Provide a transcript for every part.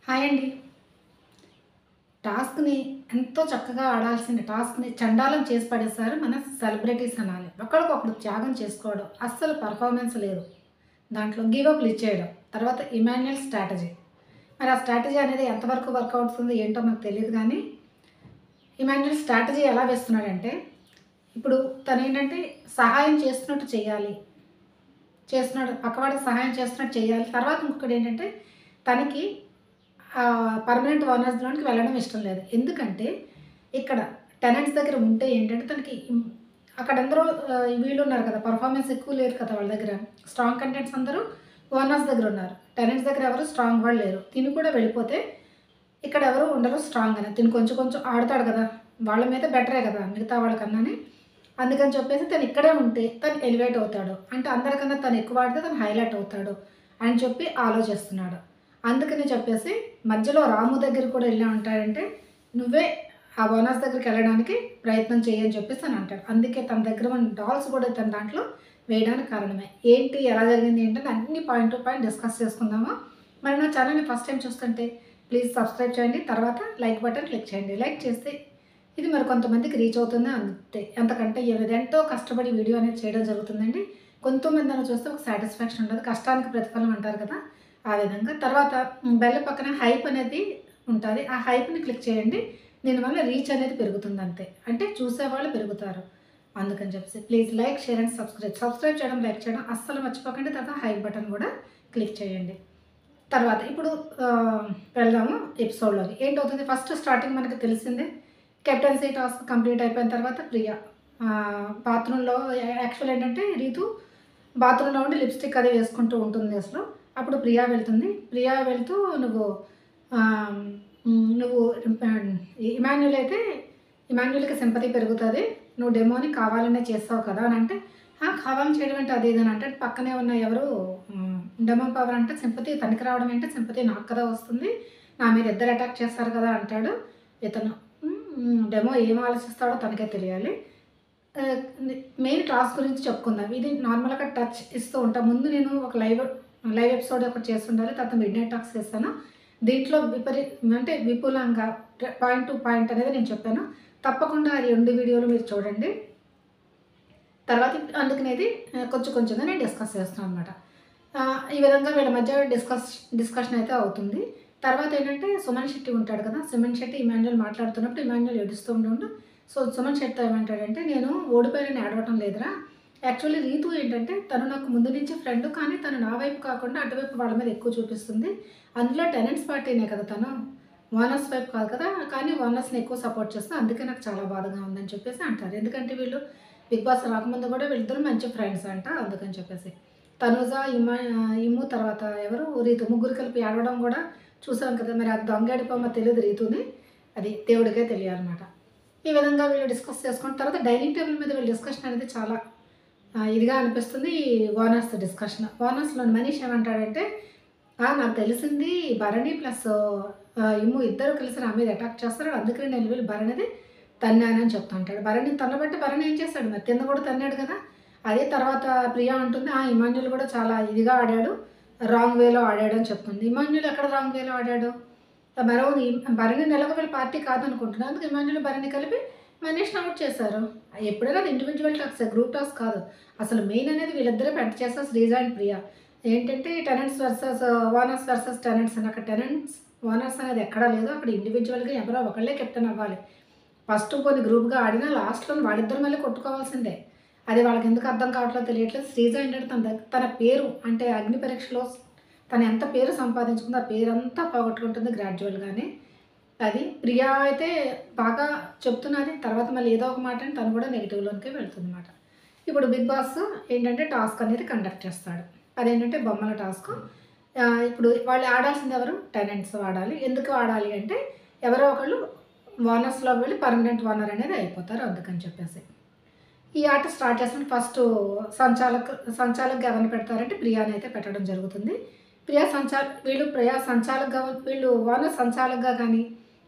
Hi అండి. టాస్క్‌ని ఎంతో చక్కగా ఆడాల్సిన టాస్క్‌ని చండాలం చేసి పడేశారు మన సెలబ్రిటీస్ అనాలి. ఒకళ్ళకొకళ్ళు త్యాగం చేసుకోవడం, అస్సలు పెర్ఫార్మెన్స్ లేదు. దాంట్లో గివ్ అప్‌లు ఇచ్చేయడం. తర్వాత ఇమాన్యుయల్ స్ట్రాటజీ. మరి ఆ స్ట్రాటజీ అనేది ఎంతవరకు వర్క్ అవుతుంది ఏంటో మనకు తెలీదు గానీ, ఇమాన్యుయల్ స్ట్రాటజీ ఎలా వేస్తున్నాడంటే, ఇప్పుడు తనేంటంటే సహాయం చేస్తున్నట్టు చేయాలి. చేస్తున్నాడు పక్కవాడికి సహాయం చేస్తున్నట్టు చేయాలి. తర్వాత ఇంకొకటేంటంటే తనకి పర్మనెంట్ ఓనర్స్‌లోనికి వెళ్ళడం ఇష్టం లేదు. ఎందుకంటే, ఇక్కడ టెనెంట్స్ దగ్గర ఉంటే ఏంటంటే తనకి అక్కడ అందరూ వీళ్ళున్నారు కదా! పెర్ఫార్మెన్స్ ఎక్కువ లేదు కదా! వాళ్ళ దగ్గర. స్ట్రాంగ్ కంటెంట్స్ అందరూ ఓనర్స్ దగ్గర ఉన్నారు. టెనెంట్స్ దగ్గర ఎవరు స్ట్రాంగ్ వాళ్ళు లేరు. తిను కూడా వెళ్ళిపోతే ఇక్కడ ఎవరు ఉండరు స్ట్రాంగ్‌గా. తిను కొంచెం కొంచెం ఆడతాడు కదా! వాళ్ళ మీద బెటరే కదా! మిగతా వాళ్ళకన్నాని. అందుకని చెప్పేసి తను ఇక్కడే ఉంటే తను ఎలివేట్ అవుతాడు. అంటే అందరికన్నా తను ఎక్కువ ఆడితే తను హైలైట్ అవుతాడు అని చెప్పి ఆలోచిస్తున్నాడు. అందుకని చెప్పేసి మధ్యలో రాము దగ్గరికి కూడా ఎలా అంటాడంటే, "నువ్వే ఆ ఓనర్స్ దగ్గరికెళ్ళడానికి ప్రయత్నం చెయ్యి" అని చెప్పేసి అని అంటాడు. అందుకే తన దగ్గర ఉన్న డాల్స్ కూడా తన దాంట్లో వేయడానికి కారణమే. ఏంటి, ఎలా జరిగింది ఏంటని అన్ని పాయింట్ టు పాయింట్ డిస్కస్ చేసుకుందాము. మరి నా ఛానల్‌ని ఫస్ట్ టైం చూస్తుంటే ప్లీజ్ సబ్స్క్రైబ్ చేయండి. తర్వాత లైక్ బటన్ క్లిక్ చేయండి. లైక్ చేస్తే ఇది మరి కొంతమందికి రీచ్ అవుతుంది అంతే. ఎంతకంటే ఎంతో కష్టపడి వీడియో అనేది చేయడం జరుగుతుందండి. కొంతమందిని చూస్తే ఒక సాటిస్ఫాక్షన్ ఉంటది. కష్టానికి ప్రతిఫలం అంటారు కదా! ఆ విధంగా. తర్వాత బెల్ పక్కన హైప్ అనేది ఉంటాది. ఆ హైప్‌ని క్లిక్ చేయండి. దీనివల్ల రీచ్ అనేది పెరుగుతుందంతే. అంటే చూసేవాళ్ళు పెరుగుతారు. అందుకని చెప్పేసి please like, share and subscribe. Subscribe చేయడం, లైక్ చేయడం అస్సలు మర్చిపోకండి. తర్వాత హైప్ బటన్ కూడా క్లిక్ చేయండి. తర్వాత ఇప్పుడు వెళ్దాము ఎపిసోడ్‌లోకి. ఏంటవుతుంది ఫస్ట్ స్టార్టింగ్ మనకు తెలిసిందే. కెప్టెన్సీ టాస్క్ కంప్లీట్ అయిపోయిన తర్వాత ప్రియ బాత్రూమ్‌లో యాక్చువల్ ఏంటంటే రీతు బాత్రూమ్‌లో ఉండి లిప్‌స్టిక్ అది వేసుకుంటూ ఉంటుంది అసలు. అప్పుడు ప్రియా వెళ్తుంది. ప్రియా వెళ్తూ "నువ్వు ఆహ్, నువ్వు ఇమాన్యుల్ అయితే ఇమాన్యుల్‌కి సింపతి పెరుగుతది. నువ్వు డెమోని కావాలనే చేస్తావు కదా!" అని అంటే, "ఆ! కావాలని చేయడం ఏంటి అది ఇది" అని అంటే పక్కనే ఉన్న ఎవరు డెమో పవర్ అంటే సింపతి తనకి రావడం ఏంటి, సింపతి నాకు కదా వస్తుంది. నా మీద ఇద్దరు అటాక్ చేస్తారు కదా! అంటాడు. ఇతను డెమో ఏం ఆలోచిస్తాడో తనకే తెలియాలి. ఆహ్, మెయిన్ టాస్క్ గురించి చెప్పుకుందాం. ఇది నార్మల్‌గా టచ్ ఇస్తూ ఉంటా. ముందు నేను ఒక లైవ్ ఎపిసోడ్ ఒకటి చేసుండాలి. తర్వాత మిడ్‌నైట్ టాక్స్ చేశాను. దీంట్లో అంటే విపులంగా పాయింట్ టు పాయింట్ అనేది నేను చెప్పాను. తప్పకుండా ఆ 2 వీడియోలు మీరు చూడండి. తర్వాత అందుకనేది కొంచెం కొంచెంగా నేను డిస్కస్ చేస్తున్నాను అనమాట. ఈ విధంగా వీళ్ళ మధ్య డిస్కషన్ అయితే అవుతుంది. తర్వాత ఏంటంటే సుమన్ శెట్టి ఉంటాడు కదా! సుమన్ శెట్టి, ఇమాన్యుయల్ మాట్లాడుతున్నప్పుడు ఇమాన్యుయల్ ఏడుస్తూ ఉండు. సో, సుమన్ శెట్టితో ఏమంటాడంటే, "నేను ఓడిపోయానని ఏడవటం లేదురా. యాక్చువల్లీ రీతు ఏంటంటే తను నాకు ముందు నుంచి ఫ్రెండ్. కానీ తను నా వైపు కాకుండా అటువైపు వాళ్ళ మీద ఎక్కువ చూపిస్తుంది. అందులో టెనెంట్స్ పార్టీనే కదా తను. ఓనర్స్ వైపు కాదు కదా! కానీ ఓనర్స్‌ని ఎక్కువ సపోర్ట్ చేస్తుంది. అందుకే నాకు చాలా బాధగా ఉందని" చెప్పేసి అంటారు. ఎందుకంటే వీళ్ళు బిగ్ బాస్ రాకముందు కూడా వీళ్ళిద్దరూ మంచి ఫ్రెండ్స్ అంట. అందుకని చెప్పేసి. తనూజ, ఇమ్ము తర్వాత ఎవరు రీతు ముగ్గురు కలిపి ఏడవడం గూడా చూసాం కదా! మరి అది దొంగ ఏడుపో తెలీదు రీతుని. అది దేవుడికే తెలియాలన్నమాట. ఈ విధంగా వీళ్ళు డిస్కస్ చేసుకున్న తర్వాత డైనింగ్ టేబుల్ మీద వీళ్ళ డిస్కషన్ అనేది చాలా ఇదిగా అనిపిస్తుంది. Owners discussion. ఓనర్స్‌లోని మనీష్ ఏమంటాడంటే, నాకు తెలిసింది భరణి ప్లస్ ఇమ్ము ఇద్దరు కలిసి నా మీద అటాక్ చేస్తారు. అందుకనే నేను వెళ్ళి భరణిది తన్నానని చెప్తా ఉంటాడు. భరణిని తన్నబట్టి భరణి ఏం చేశాడు మరి కింద కూడా తన్నాడు కదా! అదే తర్వాత ప్రియా అంటుంది, ఇమాన్యుల్ కూడా చాలా ఇదిగా ఆడాడు. రాంగ్ వేలో ఆడాడు అని చెప్తుంది. ఇమాన్యుల్ ఎక్కడ రాంగ్ వేలో ఆడాడు? మరోని భరణిని ఎలాగో వీళ్ళ పార్టీ కాదనుకుంటున్నా. అందుకే ఇమాన్యుల్, భరణి కలిపి మనీష్‌ని ఔట్ చేశారు. ఎప్పుడైనా అది ఇండివిడ్యువల్ టాస్కే, గ్రూప్ టాస్క్ కాదు. అసలు మెయిన్ అనేది వీళ్ళిద్దరే పెంట చేస్తారు శ్రీజ అండ్ ప్రియ. ఏంటంటే tenants versus owners versus tenants అని. అక్కడ టెనెంట్స్, ఓనర్స్ అనేది ఎక్కడా లేదు. అక్కడ ఇండివిడ్యువల్‌గా ఎవరో ఒకళ్ళే కెప్టెన్ అవ్వాలి. ఫస్ట్ కొన్ని గ్రూప్‌గా ఆడినా లాస్ట్‌లో వాళ్ళిద్దరూ మళ్ళీ కొట్టుకోవాల్సిందే. అది వాళ్ళకెందుకు అర్థం కావట్లేదో తెలియట్లేదు. శ్రీజ ఏంటంటే తన పేరు అంటే అగ్ని పరీక్షలో తను ఎంత పేరు సంపాదించుకుందో ఆ పేరంతా పోగొట్టుకుంటుంది గ్రాడ్యువల్‌గానే. అది. ప్రియా అయితే బాగా చెప్తున్నది. తర్వాత మళ్ళీ ఏదో ఒక మాట అని తను కూడా నెగెటివ్‌లోనికే వెళ్తుందన్నమాట. ఇప్పుడు బిగ్ బాస్ ఏంటంటే టాస్క్ అనేది కండక్ట్ చేస్తాడు. అదేంటంటే బొమ్మల టాస్క్. ఇప్పుడు వాళ్ళు ఆడాల్సింది ఎవరు? టెనెంట్స్ ఆడాలి. ఎందుకు ఆడాలి అంటే ఎవరో ఒకళ్ళు ఓనర్స్‌లోకి వెళ్ళి పర్మనెంట్ ఓనర్ అనేది అయిపోతారు అందుకని చెప్పేసి. ఈ ఆట స్టార్ట్ చేసినప్పుడు ఫస్టు సంచాలక్‌గా ఎవరిని పెడతారంటే ప్రియానైతే పెట్టడం జరుగుతుంది. ప్రియా సంచాలక్‌గా వీళ్ళు ఓనర్ సంచాలక్‌గా గానీ,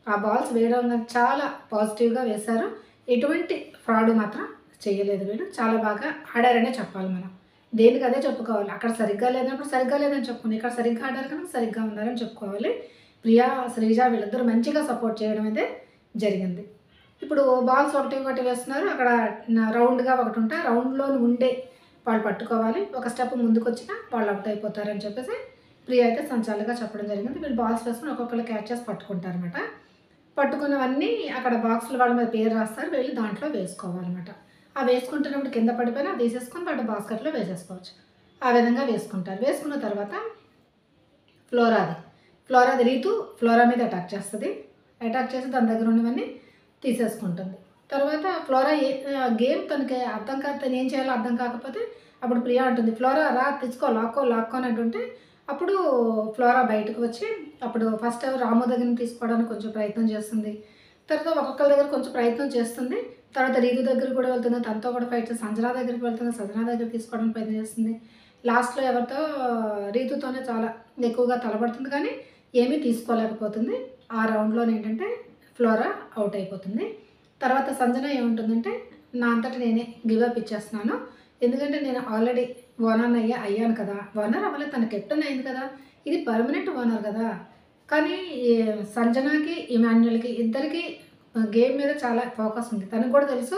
ఆ బాల్స్ వేయడం గానీ చాలా పాజిటివ్‌గా వేశారు. ఎటువంటి ఫ్రాడ్ మాత్రం చేయలేదు వీళ్ళు. చాలా బాగా ఆడారనే చెప్పాలి మనం. దేనికి అదే చెప్పుకోవాలి. అక్కడ సరిగ్గా లేనప్పుడు సరిగ్గా లేదని చెప్పుకోండి. ఇక్కడ సరిగ్గా ఆడారు కనుక సరిగ్గా ఉన్నారని చెప్పుకోవాలి. ప్రియా, శ్రీజ వీళ్ళిద్దరూ మంచిగా సపోర్ట్ చేయడం అయితే జరిగింది. ఇప్పుడు బాల్స్ ఒకటి ఒకటి వేస్తున్నారు. అక్కడ రౌండ్‌గా ఒకటి ఉంటే రౌండ్‌లో ఉండే వాళ్ళు పట్టుకోవాలి. ఒక స్టెప్ ముందుకొచ్చినా వాళ్ళు అవుట్ అయిపోతారని చెప్పేసి ప్రియా అయితే సంచాలుగా చెప్పడం జరిగింది. వీళ్ళు బాల్స్ వేసుకొని ఒక్కొక్కళ్ళు క్యాచ్ చేసి పట్టుకుంటారనమాట. పట్టుకున్నవన్నీ అక్కడ బాక్స్‌లో వాళ్ళ మీద పేరు రాస్తారు. వెళ్ళి దాంట్లో వేసుకోవాలన్నమాట. ఆ వేసుకుంటున్నప్పుడు కింద పడిపోయినా అది తీసేసుకొని వాటి బాస్కెట్‌లో వేసేసుకోవచ్చు. ఆ విధంగా వేసుకుంటారు. వేసుకున్న తర్వాత ఫ్లోరాది. ఫ్లోరాది రీతు ఫ్లోరా మీద అటాక్ చేస్తది. అటాక్ చేసి దాని దగ్గర ఉన్నవన్నీ తీసేసుకుంటుంది. తర్వాత ఫ్లోరా గేమ్ తనకి అర్థం కాదు. తను ఏం చేయాలో అర్థం కాకపోతే అప్పుడు ప్రియా అంటుంది, "ఫ్లోరా రా తెచ్చుకో, లాక్కో, లాక్కో" అని అంటుంటే అప్పుడు ఫ్లోరా బయటకు వచ్చి అప్పుడు ఫస్ట్ రాము దగ్గర తీసుకోవడానికి కొంచెం ప్రయత్నం చేస్తుంది. తర్వాత ఒక్కొక్కళ్ళ దగ్గర కొంచెం ప్రయత్నం చేస్తుంది. తర్వాత రీతు దగ్గరికి కూడా వెళ్తుంది. తనతో కూడా ఫైట్ చేసి సంజన దగ్గరికి వెళ్తుంది. సంజన దగ్గర తీసుకోవడానికి ప్రయత్నం చేస్తుంది. లాస్ట్‌లో ఎవరితో రీతుతోనే చాలా ఎక్కువగా తలపడుతుంది కానీ ఏమీ తీసుకోలేకపోతుంది. ఆ రౌండ్‌లోనేంటంటే ఫ్లోరా అవుట్ అయిపోతుంది. తర్వాత సంజన ఏముంటుందంటే, నా అంతట నేనే గివ్ అప్ ఇచ్చేస్తున్నాను. ఎందుకంటే నేను ఆల్రెడీ ఓనర్‌ని అయ్యాను కదా! ఓనర్ అవ్వలేదు, తను కెప్టెన్ అయింది కదా! ఇది పర్మనెంట్ ఓనర్ కదా! కానీ ఈ సంజనకి, ఇమాన్యుయల్‌కి ఇద్దరికీ గేమ్ మీద చాలా ఫోకస్ ఉంది. తనకు కూడా తెలుసు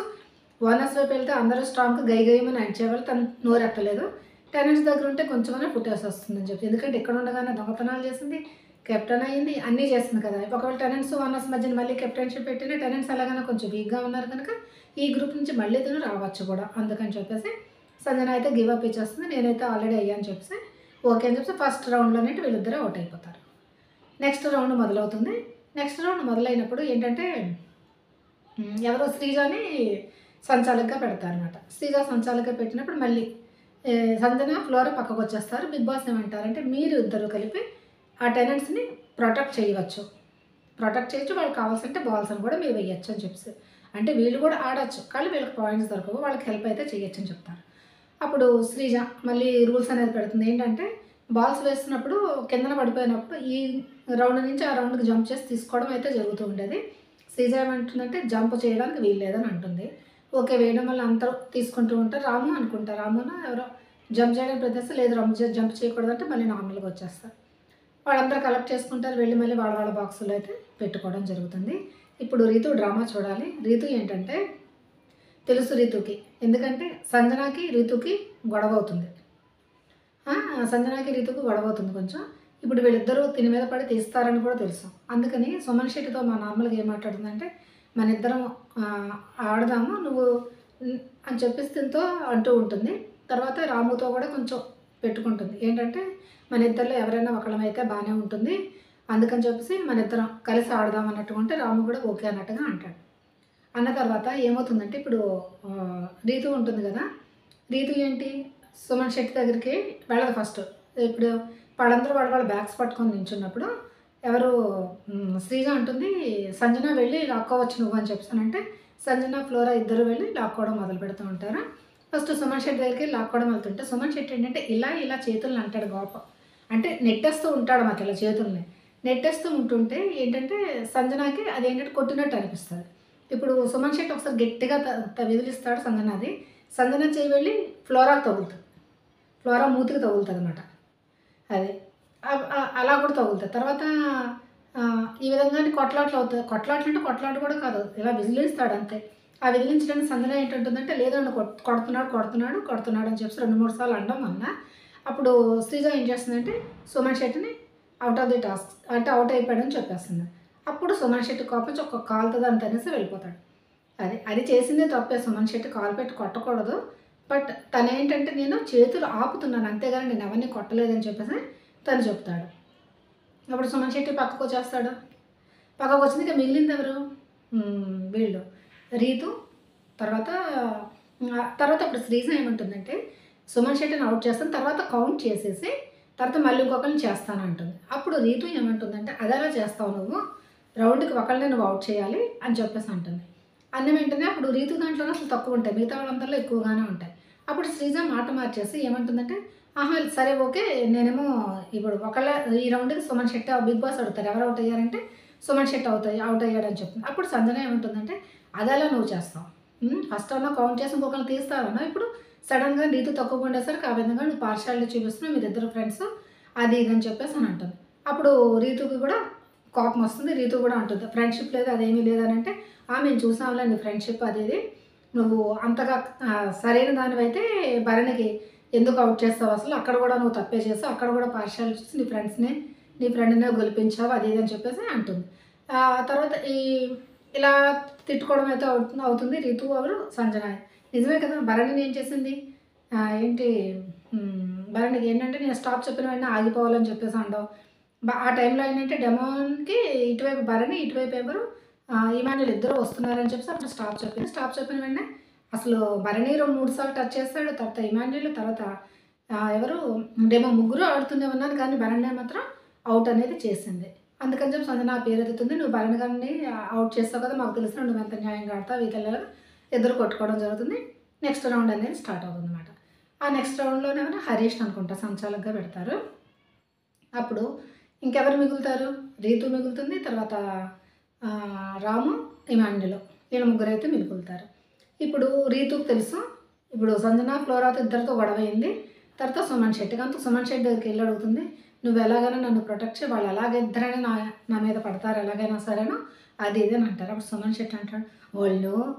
ఓనర్స్ వైపు వెళ్తే అందరూ స్ట్రాంగ్‌గా గై గైమని అరిచేవాళ్ళు. తను నోరెత్తలేదు. టెనెంట్స్ దగ్గర ఉంటే కొంచెమన్నా ఫుటేజ్ వస్తుందని చెప్పి. ఎందుకంటే ఇక్కడ ఉండగానే దొంగతనాలు చేసింది, కెప్టెన్ అయింది, అన్నీ చేసింది కదా! ఒకవేళ టెనెంట్స్, ఓనర్స్ మధ్యన మళ్ళీ కెప్టెన్‌షిప్ పెట్టినా టెనెంట్స్ ఎలాగైనా కొంచెం వీక్‌గా ఉన్నారు కనుక ఈ గ్రూప్ నుంచి మళ్ళీ తను రావచ్చు కూడా. అందుకని చెప్పేసి సంజన అయితే గివ్ అప్ ఇచ్చేస్తుంది. నేనైతే ఆల్రెడీ అయ్యాను చెప్పేసి ఓకే అని చెప్పేసి ఫస్ట్ రౌండ్‌లోనేంటి వీళ్ళిద్దరూ అవుట్ అయిపోతారు. నెక్స్ట్ రౌండ్ మొదలవుతుంది. నెక్స్ట్ రౌండ్ మొదలైనప్పుడు ఏంటంటే ఎవరో శ్రీజని సంచాలకుగా పెడతారనమాట. శ్రీజ సంచాలకుగా పెట్టినప్పుడు మళ్ళీ సంజన, ఫ్లోరా పక్కకొచ్చేస్తారు. బిగ్ బాస్ ఏమంటారంటే, మీరు ఇద్దరు కలిపి ఆ టెనెంట్స్‌ని ప్రొటెక్ట్ చేయవచ్చు. ప్రొటెక్ట్ చేయొచ్చు. వాళ్ళకి కావాల్సింటే బాల్స్ అని కూడా మీరు వేయొచ్చు అని చెప్పేసి. అంటే వీళ్ళు కూడా ఆడొచ్చు. కానీ వీళ్ళకి పాయింట్స్ దొరకవు. వాళ్ళకి హెల్ప్ అయితే చేయొచ్చు అని చెప్తారు. అప్పుడు శ్రీజ మళ్ళీ రూల్స్ అనేది పెడుతుంది. ఏంటంటే బాల్స్ వేస్తున్నప్పుడు కిందన పడిపోయినప్పుడు ఈ రౌండ్ నుంచి ఆ రౌండ్‌కి జంప్ చేసి తీసుకోవడం అయితే జరుగుతూ ఉండేది. శ్రీజ ఏమంటుందంటే జంప్ చేయడానికి వీల్లేదని అంటుంది. ఓకే. వేయడం వల్ల అందరూ తీసుకుంటూ ఉంటారు. రాము అనుకుంటా. రామునో ఎవరో జంప్ చేయడానికి ప్రయత్నిస్తే లేదు జంప్ చేయకూడదంటే మళ్ళీ నార్మల్‌గా వచ్చేస్తారు. వాళ్ళందరూ కలెక్ట్ చేసుకుంటారు. వెళ్ళి మళ్ళీ వాళ్ళ వాళ్ళ బాక్సుల్లో అయితే పెట్టుకోవడం జరుగుతుంది. ఇప్పుడు రీతు డ్రామా చూడాలి. రీతు ఏంటంటే తెలుసు రీతుకి. ఎందుకంటే సంజనాకి, రీతుకి గొడవవుతుంది. సంజనాకి, రీతుకి గొడవవుతుంది కొంచెం. ఇప్పుడు వీళ్ళిద్దరూ తిని మీద పడి తీస్తారని కూడా తెలుసు. అందుకని సుమన్ శెట్టితో మా నార్మల్‌గా ఏం మాట్లాడుతుందంటే, మనిద్దరం ఆడదాము నువ్వు అని చెప్పేసి తినతో అంటూ ఉంటుంది. తర్వాత రాముతో కూడా కొంచెం పెట్టుకుంటుంది. ఏంటంటే, మన ఇద్దరిలో ఎవరైనా ఒకళ్ళమైతే బానే ఉంటుంది. అందుకని చెప్పేసి మనిద్దరం కలిసి ఆడదాం అన్నట్టుగా ఉంటే రాము కూడా ఓకే అన్నట్టుగా అంటాడు. అన్న తర్వాత ఏమవుతుందంటే ఇప్పుడు రీతు ఉంటుంది కదా! రీతు ఏంటి సుమన్ శెట్టి దగ్గరికి వెళ్ళదు ఫస్ట్. ఇప్పుడు వాళ్ళందరూ వాళ్ళ వాళ్ళ బ్యాగ్స్ పట్టుకొని నించున్నప్పుడు ఎవరు శ్రీజ అంటుంది, "సంజన వెళ్ళి లాక్కోవచ్చు నువ్వు" అని చెప్పేసనంటే సంజన, ఫ్లోరా ఇద్దరు వెళ్ళి లాక్కోవడం మొదలు పెడుతూ ఉంటారు. ఫస్ట్ సుమన్ శెట్టి దగ్గరికి లాక్కోవడం వెళ్తుంటే సుమన్ శెట్టి ఏంటంటే ఇలా ఇలా చేతుల్ని అంటాడు అంటే నెట్టేస్తూ ఉంటాడు మాట ఇలా చేతుల్ని. నెట్టేస్తూ ఉంటుంటే ఏంటంటే సంజనకి అదేంటంటే కొట్టినట్టు అనిపిస్తది. ఇప్పుడు సుమన్ శెట్టి ఒకసారి గట్టిగా విదిలిస్తాడు సంజనాది. సంజన చేయి వెళ్ళి ఫ్లోరాకి తగులుతుంది. ఫ్లోరా మూతికి తగులుతుందనమాట. అది. అలా కూడా తగులుతది. తర్వాత ఈ విధంగానే కొట్లాటలు అవుతాయి. కొట్లాటలంటే కొట్లాట కూడా కాదు. ఇలా విదిలిస్తాడు అంతే. ఆ విదిలించడానికి సంజన ఏంటంటుందంటే, లేదు నన్ను కొడుతున్నాడు అని చెప్పేసి 2, 3 సార్లు అనడం వల్ల అప్పుడు శ్రీజ ఏం చేస్తుందంటే సుమన్ శెట్టిని ఔట్ ఆఫ్ ది టాస్క్ అంటే అవుట్ అయిపోయాడని చెప్పేస్తుంది. అప్పుడు సుమన్ శెట్టి కోపం వచ్చి ఒక కాలుతదంత అనేసి వెళ్ళిపోతాడు. అది చేసిందే తప్పే. సుమన్ శెట్టి కాలు పెట్టి కొట్టకూడదు. బట్ తనేంటంటే నేను చేతులు ఆపుతున్నాను అంతేగాని నేను ఎవరిని కొట్టలేదని చెప్పేసి తను చెప్తాడు. అప్పుడు సుమన్ శెట్టి పక్కకొచ్చేస్తాడు. పక్కకొచ్చింది ఇక మిగిలింది ఎవరు? వీళ్ళు రీతు తర్వాత తర్వాత ఇప్పుడు శ్రీజ ఏమంటుందంటే సుమన్ శెట్టిని అవుట్ చేస్తాను తర్వాత కౌంట్ చేసేసి తర్వాత మళ్ళీ ఇంకొకరిని చేస్తానంటుంది. అప్పుడు రీతు ఏమంటుందంటే అదెలా చేస్తావు నువ్వు? రౌండ్‌కి ఒకళ్ళనే నువ్వు అవుట్ చేయాలి అని చెప్పేసి అంటుంది. అన్న వెంటనే అప్పుడు రీతు దాంట్లోనే అసలు తక్కువ ఉంటాయి. మిగతా వాళ్ళందరిలో ఎక్కువగానే ఉంటాయి. అప్పుడు శ్రీజ మాట మార్చేసి ఏమంటుందంటే, ఆహా! సరే ఓకే. నేనేమో ఇప్పుడు ఈ రౌండ్‌కి సుమన్ శెట్టి బిగ్ బాస్ అడుగుతారు. ఎవరు అవుట్ అయ్యారంటే సుమన్ శెట్టి అవుట్ అయ్యాడని చెప్తుంది. అప్పుడు సంజన ఏమంటుందంటే, అదెలా నువ్వు చేస్తావు? ఫస్ట్ అన్నా కౌంట్ చేసి ఇంకొకరిని తీస్తావన్నావు. ఇప్పుడు సడన్‌గా రీతు తక్కువగా ఉండేసరికి ఆ విధంగా నువ్వు పార్షియాలిటీ చూపిస్తున్నావు. మీరిద్దరు ఫ్రెండ్స్ అది ఇది అని చెప్పేసి అని అంటుంది. అప్పుడు రీతుకి కూడా కోపం వస్తుంది. రీతు కూడా అంటుంది, ఫ్రెండ్షిప్ లేదు అదేమీ లేదనంటే, మేము చూసాంలే నీ ఫ్రెండ్షిప్ అది ఇది. నువ్వు అంతగా సరైన దానివైతే భరణికి ఎందుకు అవుట్ చేస్తావు అసలు? అక్కడ కూడా నువ్వు తప్పే చేసావు. అక్కడ కూడా పార్షియాలిటీ చూసి నీ ఫ్రెండ్‌నే గెలిపించావు అది ఇది అని చెప్పేసి అంటుంది. తర్వాత ఇలా తిట్టుకోవడం అయితే అవుతుంది రీతు ఎవరు సంజన. నిజమే కదా! భరణిని ఏం చేసింది? ఏంటి భరణికి ఏంటంటే నేను స్టాప్ చెప్పిన వెంటనే ఆగిపోవాలని చెప్పేసి అనడం. ఆ టైంలో ఏంటంటే డెమోన్‌కి ఇటువైపు భరణి, ఇటువైపు ఎవరు ఇమాన్యుల్ ఇద్దరు వస్తున్నారని చెప్పేసి అప్పుడు స్టాప్ చెప్పింది. స్టాప్ చెప్పిన వెంటనే అసలు భరణి 3 సార్లు టచ్ చేస్తాడు. తర్వాత ఇమాన్యుల్, తర్వాత ఎవరు డెమో ముగ్గురు ఆడుతూనే ఉన్నారు కానీ భరణి మాత్రం అవుట్ అనేది చేసింది. అందుకని చెప్పి సంజన పేరెత్తుతుంది. నువ్వు భరణి గారిని అవుట్ చేస్తావు కదా! మాకు తెలిసిన నువ్వు ఎంత న్యాయంగా ఆడతావు వీళ్ళలాగా ఇద్దరు కొట్టుకోవడం జరుగుతుంది. నెక్స్ట్ రౌండ్ అనేది స్టార్ట్ అవుతుందన్నమాట. ఆ నెక్స్ట్ రౌండ్‌లోనేమో హరీష్‌ని అనుకుంటా సంచాలకుగా పెడతారు. అప్పుడు ఇంకెవరు మిగులుతారు? రీతు మిగులుతుంది. తర్వాత రాము, ఇమాన్యుల్ వీళ్ళ ముగ్గురైతే మిగులుతారు. ఇప్పుడు రీతుకి తెలుసు. ఇప్పుడు సంజన, ఫ్లోరాతో ఇద్దరితో గొడవయింది. తర్వాత సుమన్ శెట్టి. కనుక సుమన్ శెట్టి దగ్గరికి వెళ్ళి అడుగుతుంది, నువ్వు ఎలాగైనా నన్ను ప్రొటెక్ట్ చేయి, వాళ్ళు ఎలాగ ఇద్దరైనా నా మీద పడతారు ఎలాగైనా సరేనా అది ఇది అని అంటారు. అప్పుడు సుమన్ శెట్టి అంటాడు, వాళ్ళు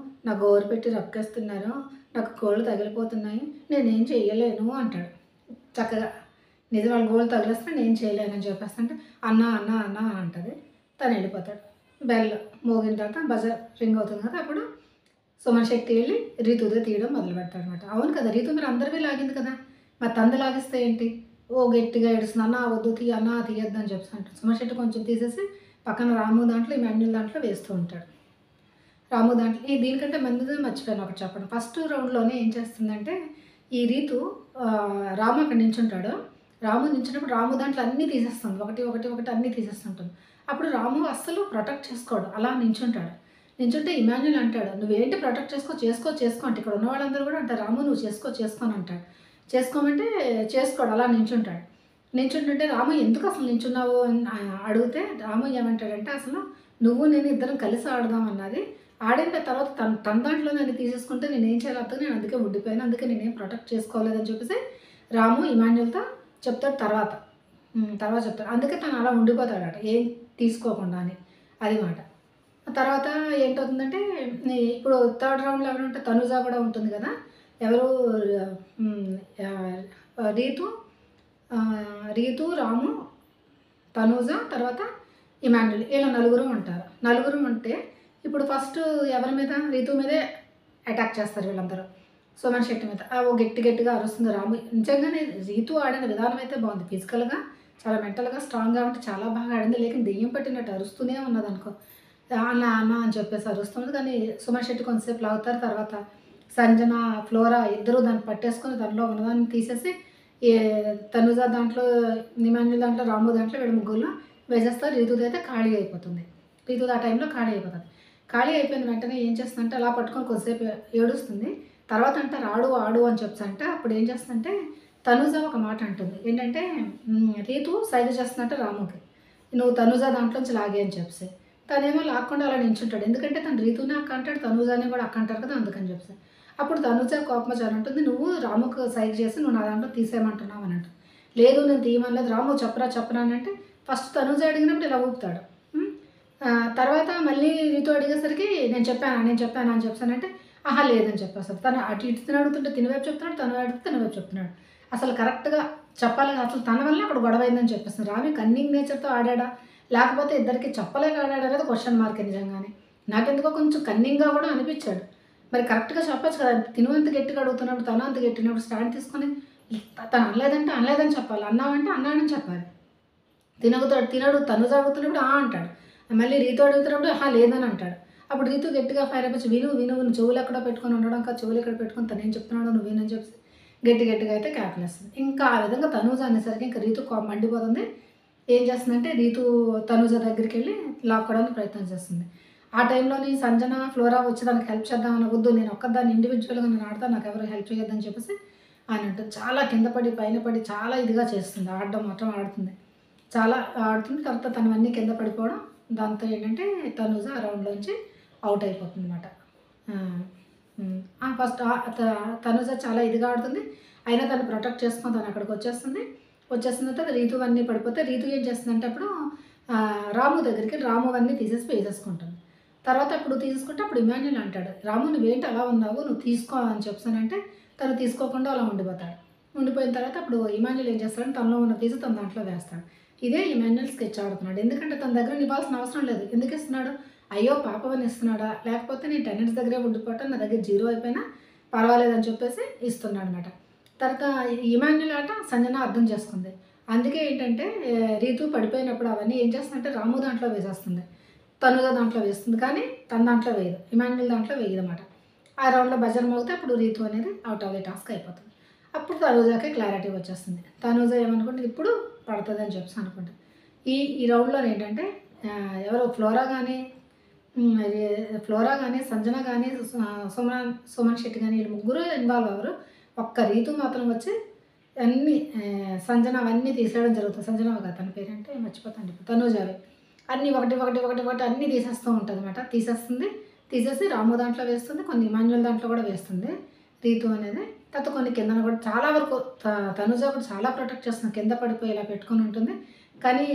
నా గోరు పెట్టి రక్కేస్తున్నారు, నాకు కోళ్ళు తగిలిపోతున్నాయి, నేనేం చెయ్యలేను అంటాడు. చక్కగా నిజం వాళ్ళు గోళ్ళు తగిలిస్తే నేను చేయలేనని చెప్పేస్తుంటే అన్న అన్న అన్న అంటది. తను వెళ్ళిపోతాడు. బెల్ మోగిన తర్వాత బజర్ రింగ్ అవుతుంది కదా! అప్పుడు సుమన్ శెట్టి వెళ్ళి రీతుదే తీయడం మొదలు పెడతాడు అనమాట. అవును కదా! రీతు మీరు అందరివి లాగింది కదా! మరి తంది లాగిస్తే ఏంటి? గట్టిగా ఏడుస్తుంది, అన్న వద్దు తీయ అన్న తీయొద్దు అని చెప్పేసి అంటాడు. సుమన్ శెట్టి కొంచెం తీసేసి పక్కన రాము దాంట్లో ఇమాన్యుల్ దాంట్లో వేస్తూ ఉంటాడు. రాము దాంట్లో దీనికంటే ముందుగా మర్చిపోయాను ఒకటి చెప్పడం. ఫస్ట్ రౌండ్‌లోనే ఏం చేస్తుందంటే ఈ రీతు రాము అక్కడ నించుంటాడు. రాము నించున్నప్పుడు రాము దాంట్లో అన్నీ తీసేస్తుంది. ఒకటి ఒకటి ఒకటి అన్నీ తీసేస్తుంటుంది. అప్పుడు రాము అస్సలు ప్రొటెక్ట్ చేసుకోడు. అలా నించుంటాడు. నించుంటే ఇమాన్యుల్ అంటాడు, నువ్వేంటి ప్రొటెక్ట్ చేసుకో అంటే ఇక్కడ ఉన్న వాళ్ళందరూ కూడా అంటారు, రాము నువ్వు చేసుకో అని అంటాడు. చేసుకోమంటే చేసుకోడు, అలా నించుంటాడు. నించుంటుంటే రాము ఎందుకు అసలు నించున్నావు అని అడిగితే రాము ఏమంటాడంటే అసలు నువ్వు నేను ఇద్దరం కలిసి ఆడదాం అన్నది. ఆడిన తర్వాత తన దాంట్లో నన్ను తీసేసుకుంటే నేనేం చేయాలో అర్థం నేను అందుకే ఉండిపోయాను. అందుకే నేనేం ప్రొటెక్ట్ చేసుకోలేదని చెప్పేసి రాము ఇమాన్యుల్‌తో చెప్తాడు తర్వాత. తర్వాత చెప్తాడు. అందుకే తను అలా ఉండిపోతాడట ఏం తీసుకోకుండా అని. అది మాట. తర్వాత ఏంటవుతుందంటే ఇప్పుడు థర్డ్ రౌండ్‌లో ఎవరుంటే తనుజ కూడా ఉంటుంది కదా! ఎవరు రీతు, రాము, తనూజ తర్వాత ఇమాన్యుల్ వీళ్ళ నలుగురు ఉంటారు. నలుగురు ఉంటే ఇప్పుడు ఫస్ట్ ఎవరి మీద? రీతు మీదే అటాక్ చేస్తారు వీళ్ళందరూ. సుమన్ శెట్టి మీద. గట్టిగా అరుస్తుంది రాము. నిజంగానే రీతు ఆడిన విధానం అయితే బాగుంది. ఫిజికల్‌గా చాలా మెంటల్‌గా స్ట్రాంగ్‌గా ఉంటే చాలా బాగా ఆడింది. లేకపోతే దెయ్యం పట్టినట్టు అరుస్తూనే ఉన్నదనుకో. అన్న అన్న అని చెప్పేసి అరుస్తుంది. కానీ సుమన్ శెట్టి కొంతసేపు లాగుతారు. తర్వాత సంజన, ఫ్లోరా ఇద్దరు దాన్ని పట్టేసుకొని దాంట్లో ఉన్నదాన్ని తీసేసి తనుజ దాంట్లో, ఇమాన్యుల్ దాంట్లో, రాము దాంట్లో వీళ్ళ ముగ్గురులో వేసేస్తారు. రీతుది అయితే ఖాళీ అయిపోతుంది. రీతుది ఆ టైంలో ఖాళీ అయిపోతుంది. ఖాళీ అయిపోయిన వెంటనే ఏం చేస్తుందంటే అలా పట్టుకొని కొద్దిసేపు ఏడుస్తుంది. తర్వాత అంటారు ఆడు అని చెప్పేసి అప్పుడు ఏం చేస్తుందంటే తనుజ ఒక మాట అంటుంది. ఏంటంటే రీతు సైగ చేస్తున్నట్టు రాముకి, నువ్వు తనుజ దాంట్లోంచి లాగే అని చెప్పేసి. తనేమో లాక్కుండా అలా నించుంటాడు. ఎందుకంటే తను రీతుని అక్క అంటాడు, తనుజాని కూడా అక్క అంటారు కదా! అందుకని చెప్పేసి. అప్పుడు తనుజ కోపం వచ్చి అంటుంది, నువ్వు రాముకు సైగ చేసి నువ్వు నా దాంట్లో తీసేయమంటున్నావు అని అంటుంది. లేదు నేను తీయమనలేదు, రాము చెప్పరా అని అంటే ఫస్ట్ తనుజ అడిగినప్పుడు ఇలా ఊపుతాడు. తర్వాత మళ్ళీ రీతు అడిగేసరికి నేను చెప్పాను అని చెప్పానంటే లేదని చెప్పేస్తాడు. తను అటు ఇటు అడుగుతుంటే తిని వైపు చెప్తున్నాడు, తను అడిగితే తన వైపు చెప్తున్నాడు. అసలు కరెక్ట్‌గా చెప్పాలి అసలు తన వల్లే అక్కడ గొడవ అయిందని చెప్పేస్తుంది. రామి కన్నింగ్ నేచర్‌తో ఆడాడా? లేకపోతే ఇద్దరికి చెప్పలేక ఆడాడా అనేది క్వశ్చన్ మార్క్ నిజంగానే. నాకెందుకో కొంచెం కన్నింగ్‌గా కూడా అనిపించాడు. మరి కరెక్ట్‌గా చెప్పొచ్చు కదా! తిను అంత గట్టిగా అడుగుతున్నప్పుడు, తను అంత గట్టినప్పుడు స్టాండ్ తీసుకొని తను అనలేదని చెప్పాలి. అన్నావంటే అన్నాడని చెప్పాలి. తినడు తనుజ అడుగుతున్నప్పుడు అంటాడు. మళ్ళీ రీతు అడుగుతున్నప్పుడు లేదని అంటాడు. అప్పుడు రీతు గట్టిగా ఫైర్ అయిపోయి విను నువ్వు చెవులు ఎక్కడో పెట్టుకొని ఉండడం కాదు, చెవులు ఎక్కడ పెట్టుకొని తను ఏం చెప్తున్నాడో నువ్వు వినని చెప్పి గట్టిగా అయితే క్యాకులేస్తుంది. ఇంకా ఆ విధంగా తనూజ అనేసరికి ఇంకా రీతు మండిపోతుంది. ఏం చేస్తుందంటే రీతు తనూజ దగ్గరికి వెళ్ళి లాక్కోవడానికి ప్రయత్నం చేస్తుంది. ఆ టైంలోని సంజన, ఫ్లోరా వచ్చి దానికి హెల్ప్ చేద్దామని వద్దు నేను ఒక్కదాన్ని ఇండివిజువల్గా నేను ఆడతాను, నాకు ఎవరు హెల్ప్ చేయొద్దని చెప్పేసి అని అంటుంది. చాలా కింద పడి పైన పడి చాలా ఇదిగా చేస్తుంది. ఆడడం మాత్రం ఆడుతుంది. చాలా ఆడుతుంది. తర్వాత తనవన్నీ కింద పడిపోవడం, దాంతో ఏంటంటే తనూజ ఆ రౌండ్లోంచి అవుట్ అయిపోతుంది అనమాట. ఫస్ట్ తనూజ చాలా ఇదిగా ఆడుతుంది. అయినా తను ప్రొటెక్ట్ చేసుకొని తను అక్కడికి వచ్చేస్తుంది. వచ్చేసిన తర్వాత రీతు అన్నీ పడిపోతే రీతు ఏం చేస్తుందంటే అప్పుడు రాము దగ్గరికి రాము అవన్నీ తీసేసి వేసేసుకుంటుంది. తర్వాత అప్పుడు తీసేసుకుంటే అప్పుడు ఇమాన్యుల్ అంటాడు, రాము నువ్వేంటి అలా ఉన్నావు, నువ్వు తీసుకో అని చెప్పానంటే తను తీసుకోకుండా అలా ఉండిపోతాడు. ఉండిపోయిన తర్వాత అప్పుడు ఇమాన్యుల్ ఏం చేస్తాడంటే తనలో ఉన్న తీసి తన దాంట్లో వేస్తాడు. ఇదే ఇమాన్యుల్ స్కెచ్ ఆడుతున్నాడు. ఎందుకంటే తన దగ్గర ఇవ్వాల్సిన అవసరం లేదు. ఎందుకు ఇస్తున్నాడు? అయ్యో పాపమని ఇస్తున్నాడా, లేకపోతే నేను టెనెంట్స్ దగ్గరే ఉండిపోవటం, నా దగ్గర జీరో అయిపోయినా పర్వాలేదని చెప్పేసి ఇస్తున్నాడు అనమాట. తర్వాత ఇమాన్యుల్ ఆట సంజన అర్థం చేసుకుంది. అందుకే ఏంటంటే రీతు పడిపోయినప్పుడు అవన్నీ ఏం చేస్తుందంటే రాము దాంట్లో వేసేస్తుంది, తనుజ దాంట్లో వేస్తుంది, కానీ తన దాంట్లో వేయదు, ఇమాన్యుల్ దాంట్లో వేయదన్నమాట. ఆ రౌండ్లో బజర్ మోగితే అప్పుడు రీతు అనేది అవుట్ ఆఫ్ ది టాస్క్ అయిపోతుంది. అప్పుడు తనూజాకి క్లారిటీ వచ్చేస్తుంది. తనూజ ఏమనుకుంటుంది, ఇప్పుడు పడుతుంది అని చెప్పేసి అనుకుంటుంది. ఈ ఈ రౌండ్లో ఏంటంటే ఎవరు ఫ్లోరా కానీ సంజన కానీ సుమన్ శెట్టి కానీ వీళ్ళు ముగ్గురు ఇన్వాల్వ్ అవ్వరు. ఒక్క రీతు మాత్రం వచ్చి అన్నీ సంజన అవన్నీ తీసేయడం జరుగుతుంది. సంజన కదా తన పేరంటే మర్చిపోతాను ఇప్పుడు, తనూజావి అన్నీ ఒకటి ఒకటి ఒకటి ఒకటి అన్నీ తీసేస్తూ ఉంటుంది అనమాట. తీసేసి రాము దాంట్లో వేస్తుంది, కొన్ని ఇమాన్యుల్ దాంట్లో కూడా వేస్తుంది రీతు అనేది. తర్వాత కొన్ని కిందన కూడా చాలా వరకు తనుజ కూడా చాలా ప్రొటెక్ట్ చేస్తుంది, కింద పడిపోయి ఇలా పెట్టుకొని ఉంటుంది. కానీ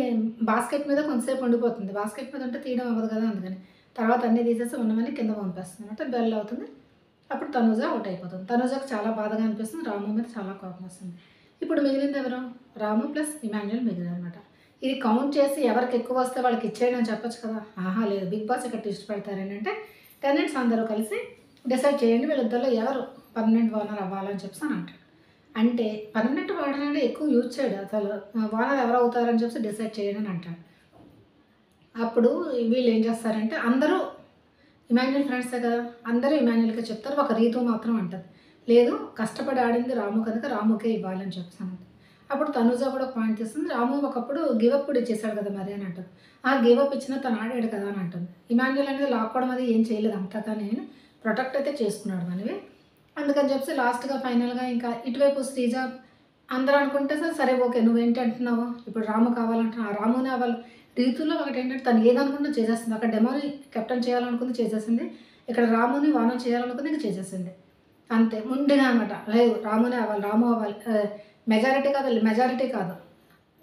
బాస్కెట్ మీద కొంతసేపు ఉండిపోతుంది, బాస్కెట్ మీద ఉంటే తీయడం అవ్వదు కదా, అందుకని తర్వాత అన్నీ తీసేసి ఉన్నవన్నీ కింద పంపేస్తుంది అనమాట. బెల్ అవుతుంది, అప్పుడు తనుజ అవుట్ అయిపోతుంది. తనుజకు చాలా బాధగా అనిపిస్తుంది, రాము మీద చాలా కోపం వస్తుంది. ఇప్పుడు మిగిలింది ఎవరు? రాము ప్లస్ ఇమాన్యుల్ మిగిలింది అనమాట. ఇది కౌంట్ చేసి ఎవరికి ఎక్కువ వస్తే వాళ్ళకి ఇచ్చేయడం అని చెప్పొచ్చు కదా. ఆహా లేదు, బిగ్ బాస్ ఇక్కడ ట్విస్ట్ పెడతారు ఏంటంటే టెనెంట్స్ అందరూ కలిసి డిసైడ్ చేయండి వీళ్ళిద్దరిలో ఎవరు పర్మనెంట్ ఓనర్ అవ్వాలని చెప్పి అని అంటాడు. అంటే పర్మనెంట్ ఓనర్ అంటే ఎక్కువ యూజ్ చేయడు, అసలు ఓనర్ ఎవరు అవుతారని చెప్పి డిసైడ్ చేయండి అని అంటాడు. అప్పుడు వీళ్ళు ఏం చేస్తారంటే అందరూ ఇమాన్యుల్ ఫ్రెండ్సే కదా, అందరూ ఇమాన్యుల్కే చెప్తారు, ఒక రీతు మాత్రం అంటుంది లేదు కష్టపడి ఆడింది రాము కనుక రాముకే ఇవ్వాలని చెప్తాను. అప్పుడు తనుజ కూడా ఒక పాయింట్ తీస్తుంది, రాము ఒకప్పుడు గివప్ కూడా ఇచ్చేసాడు కదా మరి అని అంటుంది. ఆ గివప్ ఇచ్చినా తను ఆడాడు కదా అని అంటుంది. ఇమాన్యుల్ అనేది లాక్కోవడం అది ఏం చేయలేదు, అంతగా నేను ప్రొటెక్ట్ అయితే చేసుకున్నాడు మనవి. అందుకని చెప్పి లాస్ట్గా ఫైనల్గా ఇంకా ఇటువైపు శ్రీజ అందరూ అనుకుంటే సరే ఓకే నువ్వేంటి అంటున్నావు, ఇప్పుడు రాము కావాలంటున్నావు, ఆ రామునే అవ్వాలి. రీతుల్లో ఒకటి ఏంటంటే తను ఏదనుకుంటే చేసేస్తుంది. అక్కడ డెమోని కెప్టెన్ చేయాలనుకుంది చేసేసింది, ఇక్కడ రాముని వానం చేయాలనుకుంది ఇంకా చేసేసింది, అంతే ముందుగా అనమాట. లేదు రామునే అవ్వాలి, రాము అవ్వాలి, మెజారిటీ కాదు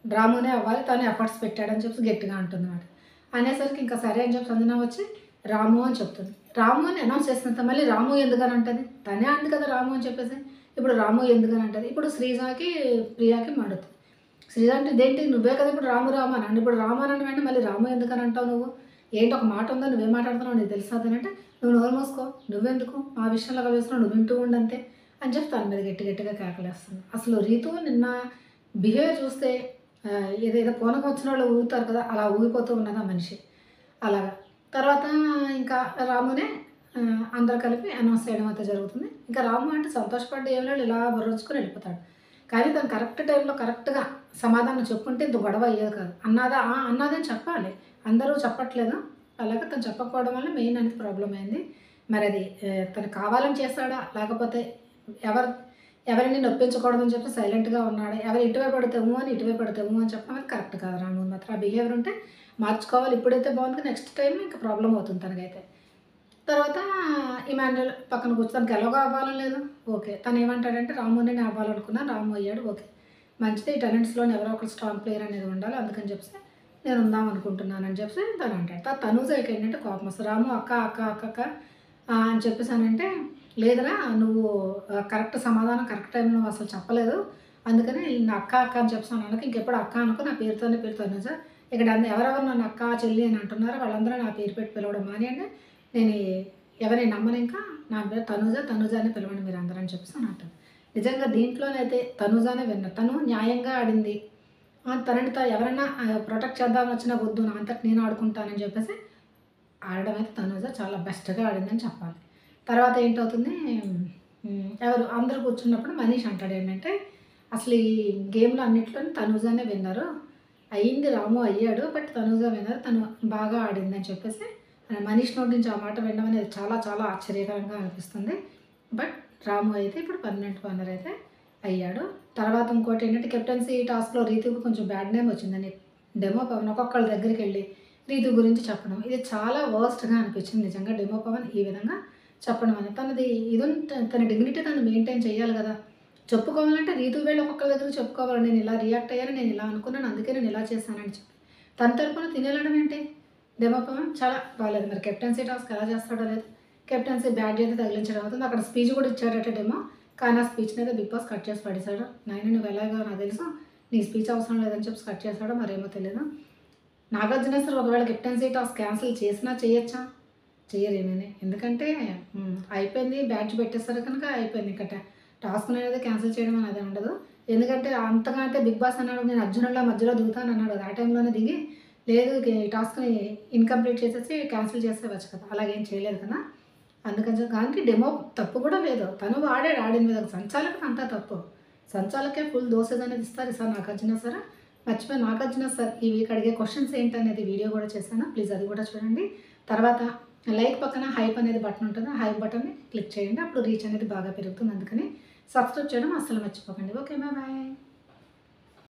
రామునే అవ్వాలి, తను ఎఫర్ట్స్ పెట్టాడని చెప్పి గట్టిగా అంటుంది అనమాట. అనేసరికి ఇంకా సరే అని చెప్పి సంజన వచ్చి రాము అని చెప్తుంది. రాము అని అనౌన్స్ చేసినంత మళ్ళీ రాము ఎందుకని అంటుంది, తనే అంది కదా రాము అని చెప్పేసి, ఇప్పుడు రాము ఎందుకని అంటుంది. ఇప్పుడు శ్రీజాకి ప్రియాకి మండుతుంది. శ్రీజ అంటే దేంటి నువ్వే కదా ఇప్పుడు రాము రాము అని, ఇప్పుడు రాము అని అంటే మళ్ళీ రాము ఎందుకని అంటావు, నువ్వు ఏంటి ఒక మాట ఉందో నువ్వేం మాట్లాడుతున్నావు నీకు తెలుసా అంటే, నువ్వు నోరు మూసుకో, నువ్వెందుకు మా విషయంలో కలిసినావు, నువ్వు వింటూ ఉండంతే అని చెప్పి తన మీద గట్టిగా కేకలేస్తుంది. అసలు రీతు నిన్న బిహేవియర్ చూస్తే ఏదేదో పూనకం వచ్చిన వాళ్ళు ఊగుతారు కదా, అలా ఊగిపోతూ ఉన్నది ఆ మనిషి అలాగా. తర్వాత ఇంకా రామునే అందరూ కలిపి అనౌన్స్ చేయడం అయితే జరుగుతుంది. ఇంకా రాము అంటే సంతోషపడ్డ ఏమైనా ఇలా బుర్రొచ్చుకొని వెళ్ళిపోతాడు. కానీ తను కరెక్ట్ టైంలో కరెక్ట్గా సమాధానం చెప్పుకుంటే ఇంత గొడవ అయ్యేది కాదు. అన్నదని చెప్పాలి, అందరూ చెప్పట్లేదు, అలాగే తను చెప్పకపోవడం వల్ల మెయిన్ అనేది ప్రాబ్లం అయింది. మరి అది తను కావాలని చేస్తాడా, లేకపోతే ఎవరిని నొప్పించకూడదని చెప్పి సైలెంట్గా ఉన్నాడు, ఎవరు ఇటువైపు పడితేమో అని చెప్పడం అది కరెక్ట్ కాదు. రాము మాత్రం ఆ బిహేవియర్ ఉంటే మార్చుకోవాలి. ఇప్పుడైతే బాగుంది, నెక్స్ట్ టైం ఇంకా ప్రాబ్లం అవుతుంది తనకైతే. తర్వాత ఇమాన్యుల్ పక్కన కూర్చొని తనకి ఎలాగో అవ్వాలని లేదు, ఓకే తను ఏమంటాడంటే రాముని నేను అవ్వాలనుకున్నాను, రాము అయ్యాడు, ఓకే మంచిది, ఈ టెనెంట్స్లోని ఎవరో ఒక స్ట్రాంగ్ ప్లేయర్ అనేది ఉండాలి, అందుకని చెప్పి నేను ఉందాం అనుకుంటున్నాను అని చెప్పి తను అంటాడు. తనూజ ఏంటంటే కోపం వస్తుంది, రాము అక్క అక్క అక్క అక్క అని చెప్పేసానంటే లేదరా నువ్వు కరెక్ట్ సమాధానం కరెక్ట్ టైంలో అసలు చెప్పలేదు, అందుకని నేను అక్క అక్క అని చెప్పాను అనక ఇంకెప్పుడు అక్క అనుకో, నా పేరుతోనే పేరు తనుజ, ఇక్కడ ఎవరెవరు నన్ను అక్క చెల్లి అని అంటున్నారో వాళ్ళందరూ నా పేరు పెట్టి పిలవడం మానేయండి, నేను ఎవరిని నమ్మను, ఇంకా నా పేరు తనుజ అని పిలవండి మీరు అందరూ అని చెప్పేసి అని అంటాను. నిజంగా దీంట్లోనైతే తనుజానే విన్నారు, తను న్యాయంగా ఆడింది, తనని ఎవరైనా ప్రొటెక్ట్ చేద్దామని వచ్చినా వద్దు నా అంతటి నేను ఆడుకుంటానని చెప్పేసి ఆడడం అయితే తనుజ చాలా బెస్ట్గా ఆడిందని చెప్పాలి. తర్వాత ఏంటవుతుంది, ఎవరు అందరూ కూర్చున్నప్పుడు మనీష్ అంటాడు ఏంటంటే అసలు ఈ గేమ్లో అన్నింటిలో తనుజానే విన్నారు, అయ్యింది రాము అయ్యాడు బట్ తనుజ విన్నారు, తను బాగా ఆడిందని చెప్పేసి మనీష్ నోటి నుంచి ఆ మాట వినడం అనేది చాలా చాలా ఆశ్చర్యకరంగా అనిపిస్తుంది. బట్ రాము అయితే ఇప్పుడు పర్మనెంట్ ఓనర్ అయితే అయ్యాడు. తర్వాత ఇంకోటి ఏంటంటే కెప్టెన్సీ టాస్క్లో రీతుకు కొంచెం బ్యాడ్ నేమ్ వచ్చిందని డెమో పవన్ ఒక్కొక్కళ్ళ దగ్గరికి వెళ్ళి రీతు గురించి చెప్పడం, ఇది చాలా వర్స్ట్గా అనిపించింది నిజంగా. డెమో పవన్ ఈ విధంగా చెప్పడం అనేది తనది ఇది తన డిగ్నిటీ తను మెయింటైన్ చేయాలి కదా, చెప్పుకోవాలంటే రీతు వేళ్ళు ఒక్కొక్కరి దగ్గర చెప్పుకోవాలి, నేను ఇలా రియాక్ట్ అయ్యాను, నేను ఇలా అనుకున్నాను, అందుకే నేను ఇలా చేశానని చెప్పి తన తరపున తినేయడం ఏంటి? డెమో పర్ఫార్మెన్స్ చాలా బాలేదు. మరి కెప్టెన్సీ టాస్క్ ఎలా చేస్తాడో లేదు. కెప్టెన్సీ బ్యాడ్జ్ అయితే తగిలించడం అవుతుంది. అక్కడ స్పీచ్ కూడా ఇచ్చాడట డెమో. కానీ ఆ స్పీచ్‌ని అయితే బిగ్ బాస్ కట్ చేసి పడేశాడు. నాయనా నువ్వు ఎలాగో నాకు తెలుసు. నీ స్పీచ్ అవసరం లేదని చెప్పి కట్ చేశాడో మరేమో తెలీదు. నాగార్జున సార్ ఒకవేళ కెప్టెన్సీ టాస్క్ క్యాన్సిల్ చేసినా చేయొచ్చా? చెయ్యరేమని. ఎందుకంటే అయిపోయింది. బ్యాడ్జ్ పెట్టేస్తారు కనుక అయిపోయింది. ఇంక టాస్క్ అనేది క్యాన్సిల్ చేయడం అనేది ఉండదు. ఎందుకంటే అంతగా అయితే బిగ్ బాస్ అన్నాడు నేను అర్జునుడిలా మధ్యలో దిగుతాను అన్నాడు కదా! ఆ టైంలోనే దిగి లేదు ఈ టాస్క్‌ని ఇన్‌కంప్లీట్ చేసేసి క్యాన్సిల్ చేసేయవచ్చు కదా! అలాగేం చేయలేదు కదా! అందుకని దానికి డెమో తప్పు కూడా లేదు. తను వాడాడు ఆడిన విధంగా. సంచాలకుడు అంతా తప్పు. సంచాలకే ఫుల్ డోసేజ్ అనేది ఇస్తారు ఈసారి నాగార్జున సార్. మర్చిపోయి నాగార్జున సార్ ఈ వీక్ అడిగే క్వెషన్స్ ఏంటనేది వీడియో కూడా చేశాను. ప్లీజ్ అది కూడా చూడండి. తర్వాత లైక్ పక్కన హైప్ అనేది బటన్ ఉంటుంది. ఆ హైప్ బటన్‌ని క్లిక్ చేయండి. అప్పుడు రీచ్ అనేది బాగా పెరుగుతుంది. అందుకని సబ్స్క్రైబ్ చేయడం అస్సలు మర్చిపోకండి. ఓకే. బాయ్.